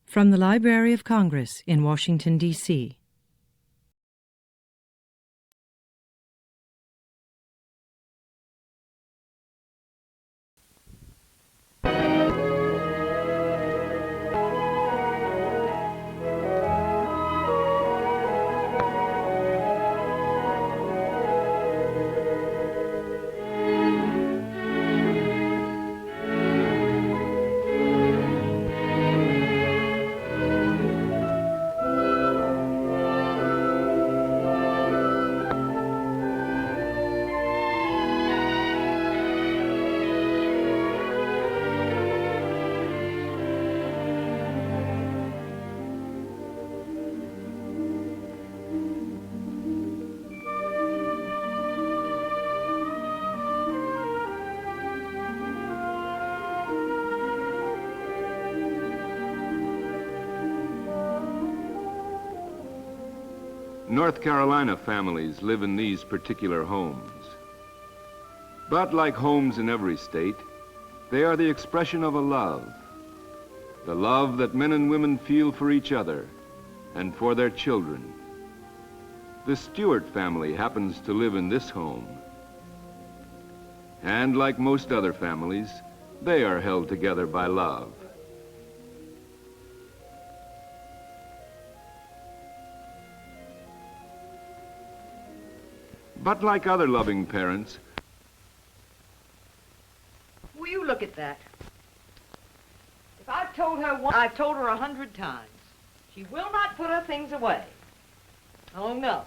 From the Library of Congress in Washington, D.C. North Carolina families live in these particular homes. But like homes in every state, they are the expression of a love. The love that men and women feel for each other and for their children. The Stewart family happens to live in this home. And like most other families, they are held together by love. But like other loving parents... Will you look at that? If I've told her once, I've told her 100 times. She will not put her things away. Oh, no.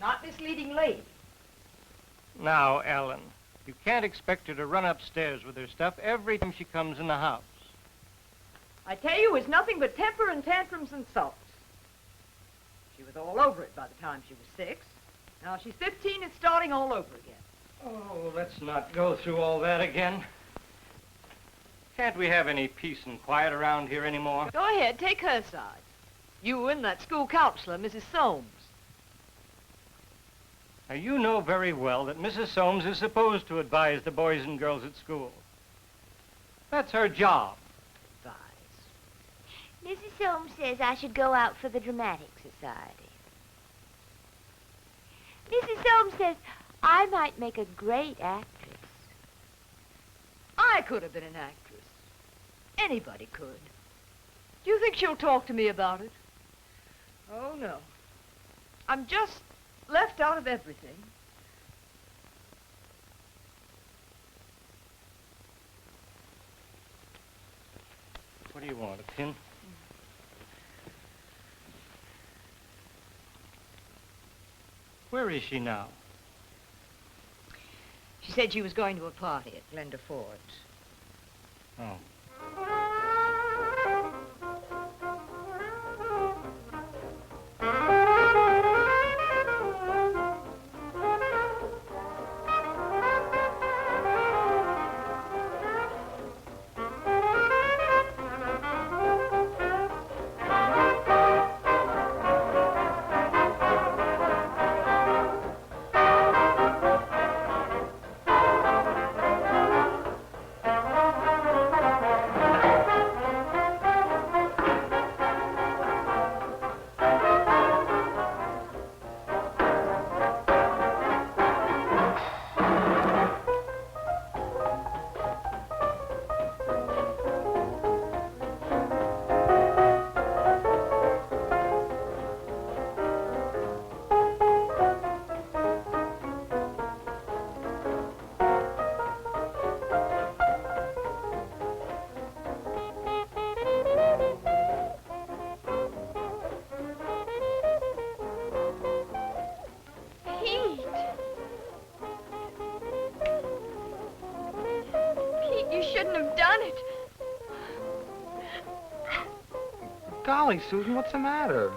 Not this leading lady. Now, Ellen, you can't expect her to run upstairs with her stuff every time she comes in the house. I tell you, it's nothing but temper and tantrums and sulks. She was all over it by the time she was 6. Now she's 15 and starting all over again. Oh, let's not go through all that again. Can't we have any peace and quiet around here anymore? Go ahead, take her side. You and that school counselor, Mrs. Soames. Now, you know very well that Mrs. Soames is supposed to advise the boys and girls at school. That's her job. Advise. Mrs. Soames says I should go out for the Dramatic Society. Mrs. Soames says I might make a great actress. I could have been an actress. Anybody could. Do you think she'll talk to me about it? Oh, no. I'm just left out of everything. What do you want, a pin? Where is she now? She said she was going to a party at Glenda Ford's. Oh. Golly, Susan, what's the matter?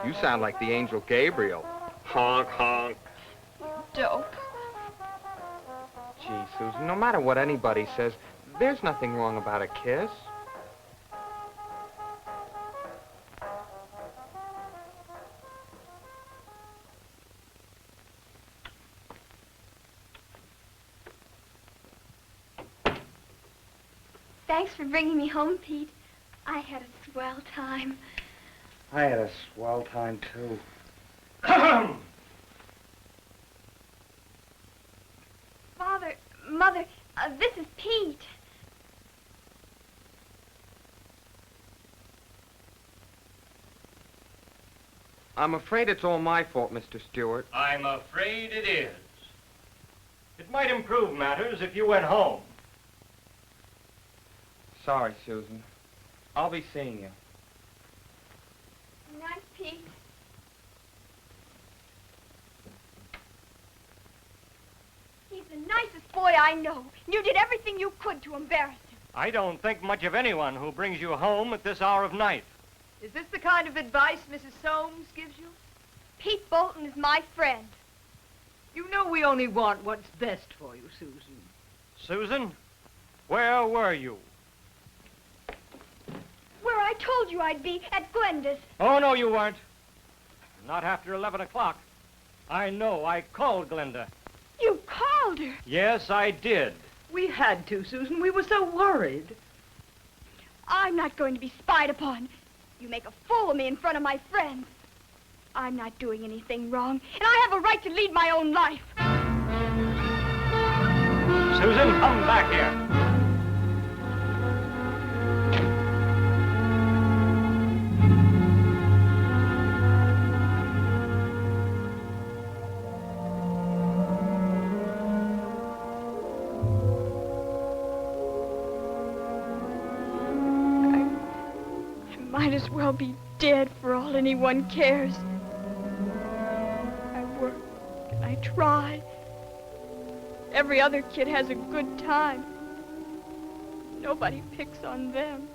You sound like the angel Gabriel. Honk, honk. Dope. Gee, Susan, no matter what anybody says, There's nothing wrong about a kiss. Thanks for bringing me home, Pete. I had a swell time. I had a swell time, too. Father, Mother, this is Pete. I'm afraid it's all my fault, Mr. Stewart. I'm afraid it is. It might improve matters if you went home. Sorry, Susan. I'll be seeing you. Good night, Pete. He's the nicest boy I know. You did everything you could to embarrass him. I don't think much of anyone who brings you home at this hour of night. Is this the kind of advice Mrs. Soames gives you? Pete Bolton is my friend. You know we only want what's best for you, Susan. Susan, where were you? Where I told you I'd be, at Glenda's. Oh, no, you weren't. Not after 11 o'clock. I know. I called Glenda. You called her. Yes, I did. We had to, Susan. We were so worried. I'm not going to be spied upon. You make a fool of me in front of my friends. I'm not doing anything wrong, and I have a right to lead my own life. Susan, come back here. I might as well be dead for all anyone cares. I work and I try. Every other kid has a good time. Nobody picks on them.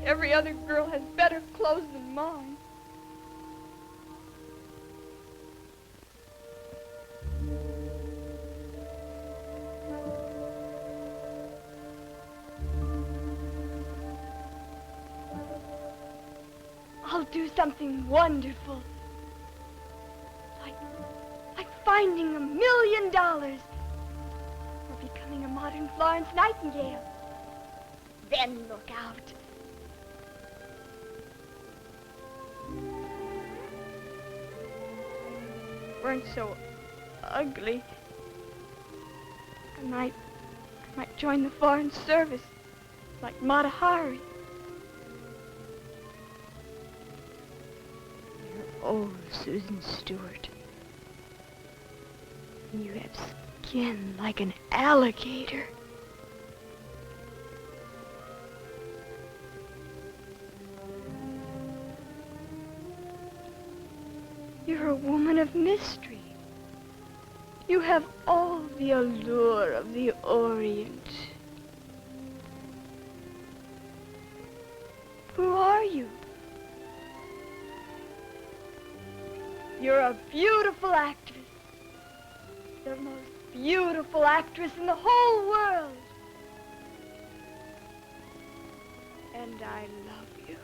Every other girl has better clothes than mine. I'll do something wonderful. Like finding $1 million. Or becoming a modern Florence Nightingale. Then look out. Weren't so ugly. I might join the Foreign Service, like Mata Hari. You're old, Susan Stewart. You have skin like an alligator. You're a woman of mystery. You have all the allure of the Orient. Who are you? You're a beautiful actress. The most beautiful actress in the whole world. And I love you.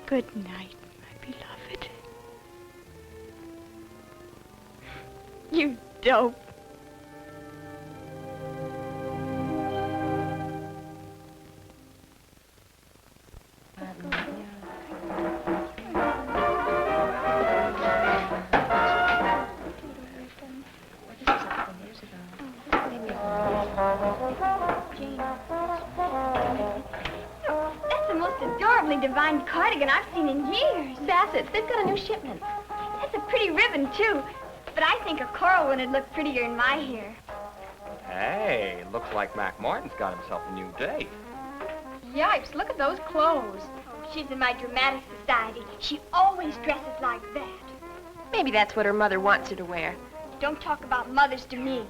Good night, my beloved. You dope. Divine cardigan I've seen in years. Bassett's, they've got a new shipment. That's a pretty ribbon, too. But I think a coral one would look prettier in my hair. Hey, looks like Mac Martin's got himself a new date. Yipes, look at those clothes. She's in my dramatic society. She always dresses like that. Maybe that's what her mother wants her to wear. Don't talk about mothers to me.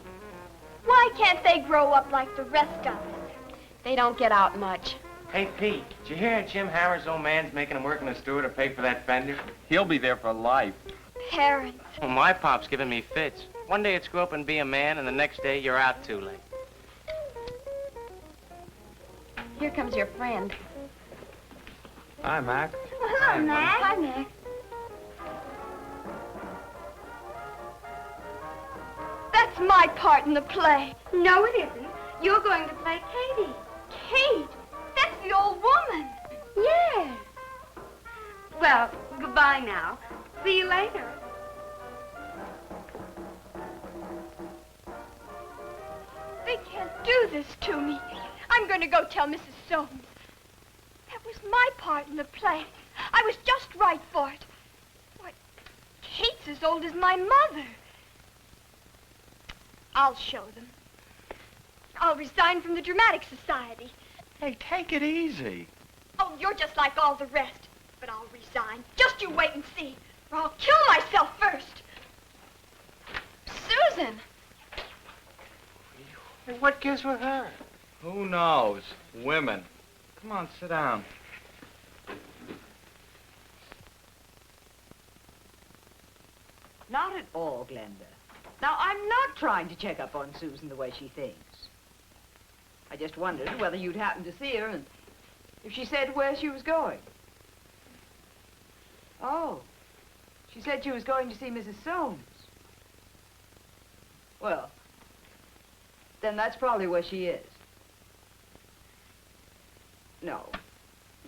Why can't they grow up like the rest of us? They don't get out much. Hey, Pete, did you hear Jim Hammer's old man's making him work in the store to pay for that fender? He'll be there for life. Parents. Well, my pop's giving me fits. One day it's grow up and be a man, and the next day you're out too late. Here comes your friend. Hi, Mac. Hello, Mac. Hi, Mac. That's my part in the play. No, it isn't. You're going to play Katie. Kate, that's the old woman. Yes. Well, goodbye now. See you later. They can't do this to me. I'm going to go tell Mrs. Soames. That was my part in the play. I was just right for it. Why, Kate's as old as my mother. I'll show them. I'll resign from the Dramatic Society. Hey, take it easy. Oh, you're just like all the rest. But I'll resign. Just you wait and see. Or I'll kill myself first. Susan! Hey, what gives with her? Who knows? Women. Come on, sit down. Not at all, Glenda. Now, I'm not trying to check up on Susan the way she thinks. I just wondered whether you'd happen to see her and if she said where she was going. Oh, she said she was going to see Mrs. Soames. Well, then that's probably where she is. No.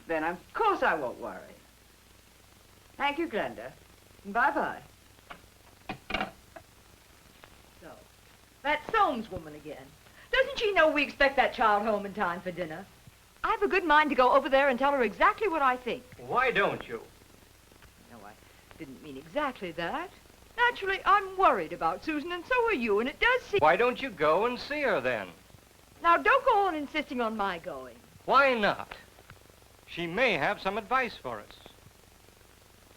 Then, of course, I won't worry. Thank you, Glenda. Bye-bye. So, that Soames woman again. Doesn't she know we expect that child home in time for dinner? I've a good mind to go over there and tell her exactly what I think. Why don't you? No, I didn't mean exactly that. Naturally, I'm worried about Susan, and so are you, and it does seem... Why don't you go and see her then? Now, don't go on insisting on my going. Why not? She may have some advice for us.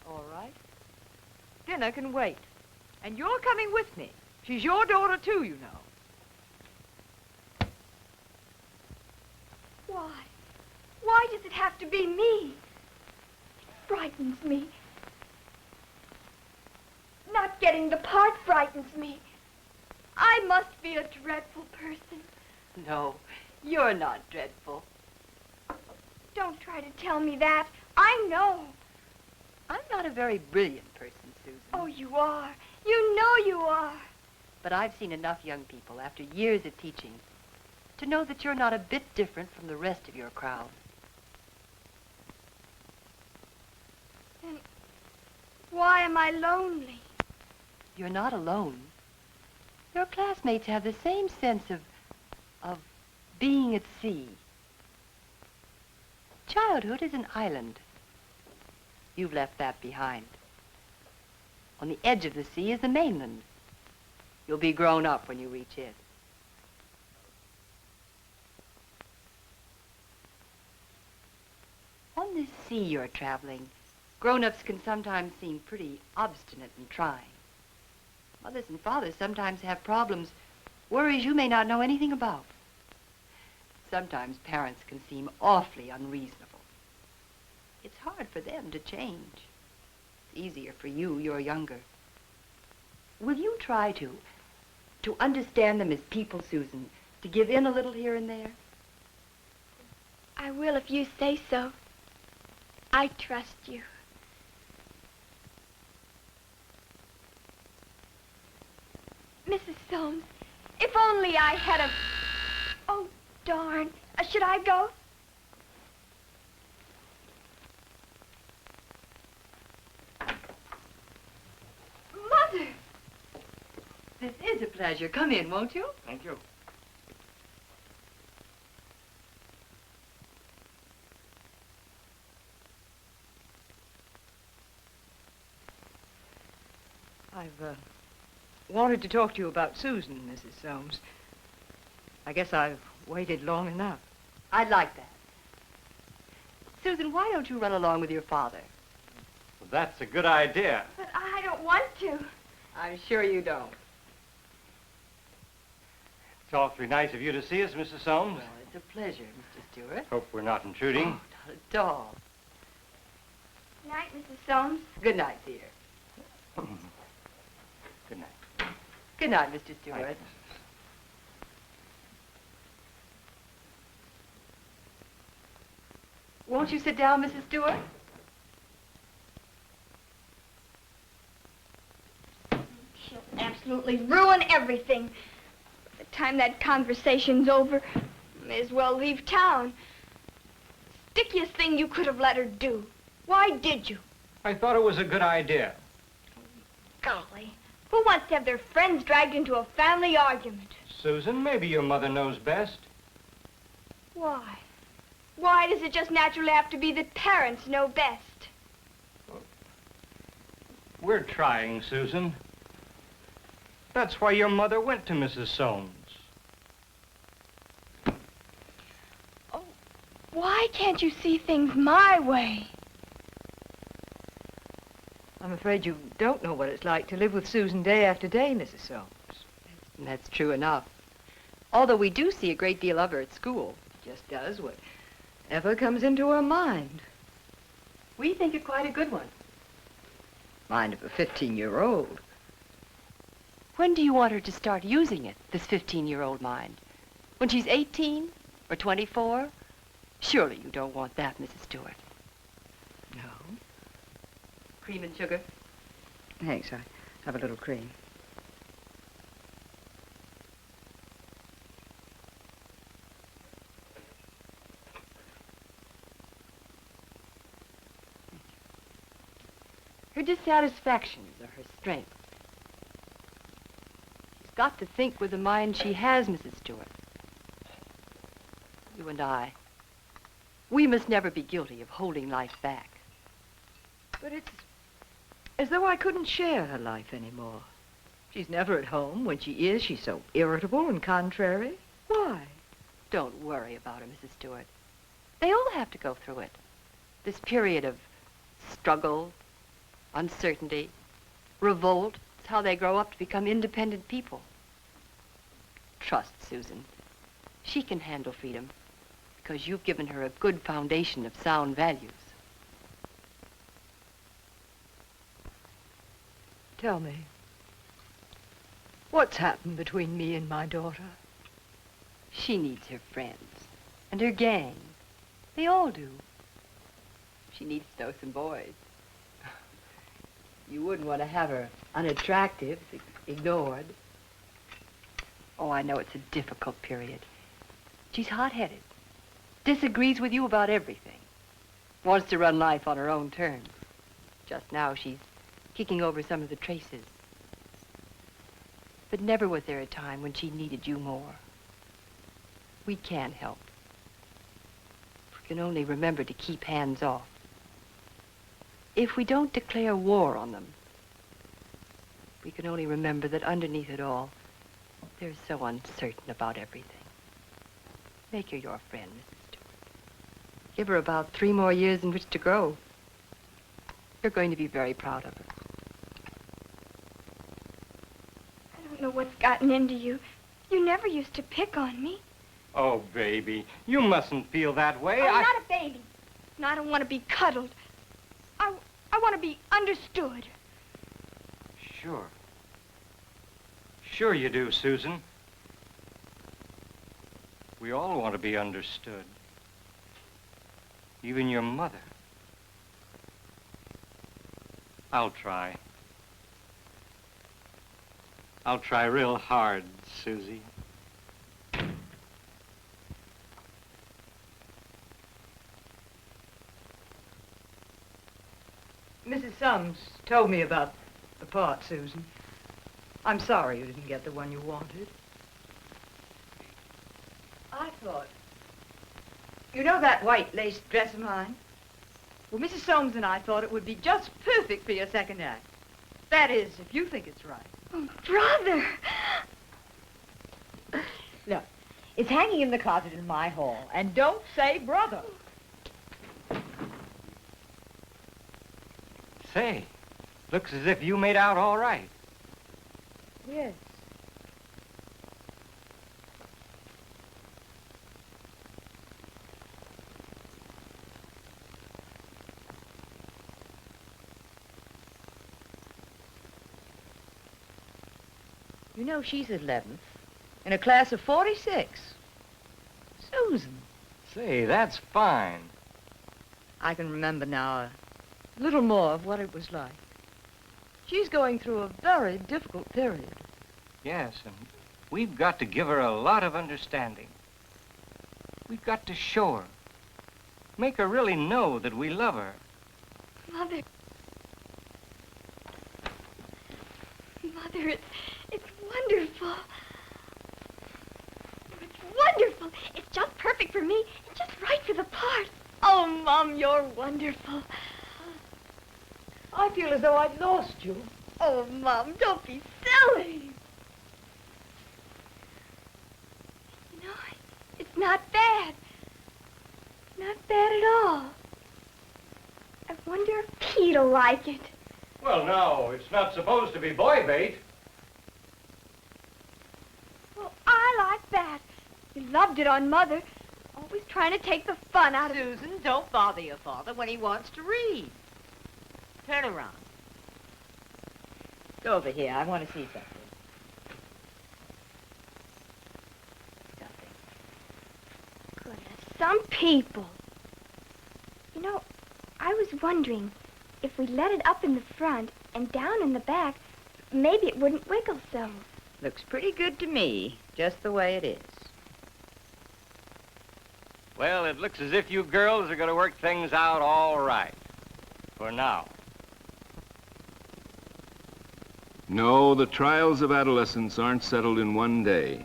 All right. Dinner can wait. And you're coming with me. She's your daughter, too, you know. Why? Why does it have to be me? It frightens me. Not getting the part frightens me. I must be a dreadful person. No, you're not dreadful. Don't try to tell me that. I know. I'm not a very brilliant person, Susan. Oh, you are. You know you are. But I've seen enough young people, after years of teaching, to know that you're not a bit different from the rest of your crowd. Then why am I lonely? You're not alone. Your classmates have the same sense of being at sea. Childhood is an island. You've left that behind. On the edge of the sea is the mainland. You'll be grown up when you reach it. On this sea you're traveling, grown-ups can sometimes seem pretty obstinate and trying. Mothers and fathers sometimes have problems, worries you may not know anything about. Sometimes parents can seem awfully unreasonable. It's hard for them to change. It's easier for you, you're younger. Will you try to understand them as people, Susan, to give in a little here and there? I will if you say so. I trust you. Mrs. Soames, if only I had a... Oh, darn. Should I go? Mother! This is a pleasure. Come in, won't you? Thank you. I've wanted to talk to you about Susan, Mrs. Soames. I guess I've waited long enough. I'd like that. Susan, why don't you run along with your father? Well, that's a good idea. But I don't want to. I'm sure you don't. It's awfully nice of you to see us, Mrs. Soames. Well, it's a pleasure, Mr. Stewart. Hope we're not intruding. Not at all. Good night, Mrs. Soames. Good night, dear. Good night. Good night, Mr. Stewart. Night. Won't you sit down, Mrs. Stewart? She'll absolutely ruin everything. By the time that conversation's over, may as well leave town. Stickiest thing you could have let her do. Why did you? I thought it was a good idea. Golly, who wants to have their friends dragged into a family argument? Susan, maybe your mother knows best. Why? Why does it just naturally have to be that parents know best? We're trying, Susan. That's why your mother went to Mrs. Soames. Oh, why can't you see things my way? I'm afraid you don't know what it's like to live with Susan day after day, Mrs. Soames. And that's true enough. Although we do see a great deal of her at school. Just does whatever comes into her mind. We think it quite a good one. Mind of a 15-year-old. When do you want her to start using it, this 15-year-old mind? When she's 18 or 24? Surely you don't want that, Mrs. Stewart. No. Cream and sugar? Thanks, I have a little cream. Her dissatisfactions are her strength. She's got to think with the mind she has, Mrs. Stewart. You and I, we must never be guilty of holding life back. But it's as though I couldn't share her life anymore. She's never at home. When she is, she's so irritable and contrary. Why? Don't worry about her, Mrs. Stewart. They all have to go through it. This period of struggle, uncertainty, revolt. It's how they grow up to become independent people. Trust Susan. She can handle freedom because you've given her a good foundation of sound values. Tell me, what's happened between me and my daughter? She needs her friends and her gang. They all do. She needs to know some boys. You wouldn't want to have her unattractive, ignored. Oh, I know it's a difficult period. She's hot-headed, disagrees with you about everything, wants to run life on her own terms. Just now she's kicking over some of the traces. But never was there a time when she needed you more. We can't help. We can only remember to keep hands off. If we don't declare war on them, we can only remember that underneath it all, they're so uncertain about everything. Make her your friend, Mrs. Stewart. Give her about 3 more years in which to grow. You're going to be very proud of her. I don't know what's gotten into you. You never used to pick on me. Oh, baby, you mustn't feel that way. I'm not a baby. And I don't want to be cuddled. I want to be understood. Sure. Sure you do, Susan. We all want to be understood. Even your mother. I'll try. I'll try real hard, Susie. Mrs. Soames told me about the part, Susan. I'm sorry you didn't get the one you wanted. I thought... You know that white lace dress of mine? Well, Mrs. Soames and I thought it would be just perfect for your second act. That is, if you think it's right. Oh, brother! Look, it's hanging in the closet in my hall. And don't say brother. Say, looks as if you made out all right. Yes. You know she's 11th in a class of 46. Susan. Say, that's fine. I can remember now a little more of what it was like. She's going through a very difficult period. Yes, and we've got to give her a lot of understanding. We've got to show her. Make her really know that we love her. Mother. Mother, it's wonderful. It's wonderful. It's just perfect for me. It's just right for the part. Oh, Mom, you're wonderful. I feel as though I'd lost you. Oh, Mom, don't be silly. You know, it's not bad. Not bad at all. I wonder if Pete'll like it. Well, no, it's not supposed to be boy bait. Well, I like that. You loved it on Mother. Always trying to take the fun out of it. Susan, don't bother your father when he wants to read. Turn around. Go over here. I want to see something. Goodness, some people. You know, I was wondering, if we let it up in the front and down in the back, maybe it wouldn't wiggle so. Looks pretty good to me, just the way it is. Well, it looks as if you girls are going to work things out all right. For now. No, the trials of adolescence aren't settled in one day.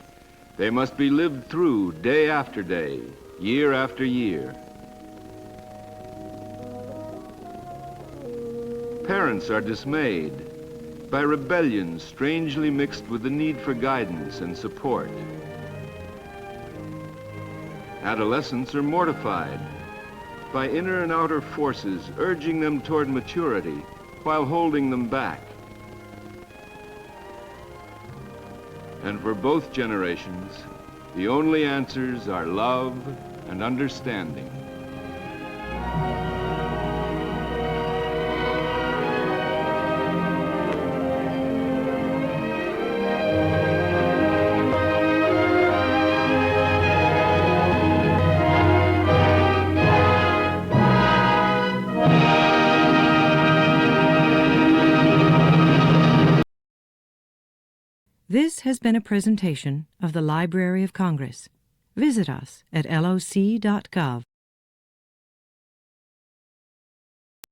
They must be lived through day after day, year after year. Parents are dismayed by rebellion strangely mixed with the need for guidance and support. Adolescents are mortified by inner and outer forces urging them toward maturity while holding them back. And for both generations, the only answers are love and understanding. This has been a presentation of the Library of Congress. Visit us at loc.gov.